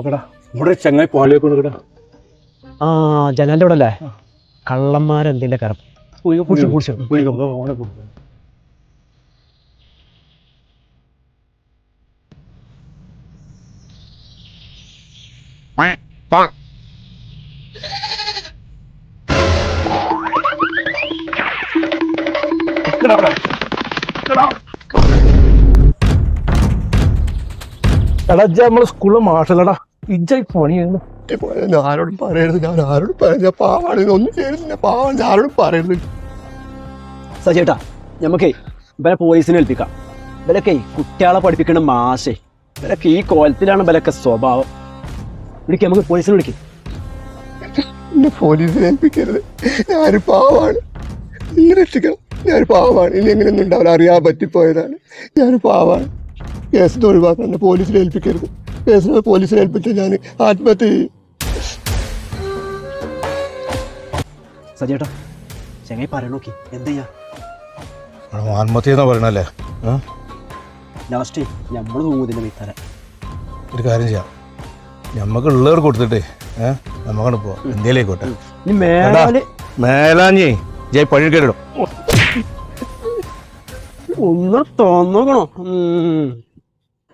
നോക്കടാ ഇവിടെ ചങ്ങായി പാളിയൊക്കെ ആ ജനലിൻ്റെ ഇവിടെ അല്ലേ കള്ളന്മാരെന്തിൻ്റെ കരം എടാ നമ്മള് സ്കൂളിൽ മാഷല്ലടാ ഇജ്ജായി പണിയായിരുന്നു ആരോടും പറയരുത്, ഞാൻ ആരോടും പറയുന്നത് പാവാണ്, ഒന്നും ചെയ്തില്ല, പാവാണ്, ആരോടും പറയരുത്. സജേട്ടാ നമുക്കേ ഇവരെ പോലീസിനെ ഏൽപ്പിക്കാം. ഇവരൊക്കെ കുട്ടികളെ പഠിപ്പിക്കുന്ന മാഷേ, ഇവരൊക്കെ ഈ കോലത്തിലാണ് ഇവരൊക്കെ സ്വഭാവം. വിളിക്കാം, നമുക്ക് പോലീസിനെ വിളിക്കും. എന്നെ പോലീസിനെ ഏൽപ്പിക്കരുത്, ഞാനൊരു പാവാണ്, ഇനി രക്ഷിക്കണം, ഞാനൊരു പാവാണ്, ഇനി എങ്ങനെയൊന്നും ഉണ്ടാവില്ല, അറിയാൻ പറ്റിപ്പോയതാണ്, ഞാനൊരു പാവാണ്. കേസിന് ഒഴിവാക്കണം, എന്നെ പോലീസിനെ ഏൽപ്പിക്കരുത്. കേസിനെ പോലീസിനെ ഏൽപ്പിച്ച് ഞാൻ ആത്മഹത്യ ചെയ്യും. സജേട്ടാ ചെങ്ങായി പറയണോക്കി എന്ത് ചെയ്യാ? ആത്മഹത്യ എന്നാ പറയണല്ലേ? ലാസ്റ്റ് നമ്മൾ തോന്നുന്നില്ല വീട്ടാരെ. ഒരു കാര്യം ചെയ്യാം, ഞമ്മക്ക് ഉള്ളവർ കൊടുത്തിട്ട് നമ്മക്കാണ് പോവാ, ഇന്ത്യയിലേക്കോട്ടെ. മേലാഞ്ഞേ ജയ് പഴി കേട്ടിടും ഒന്ന് തോന്നോക്കണോ?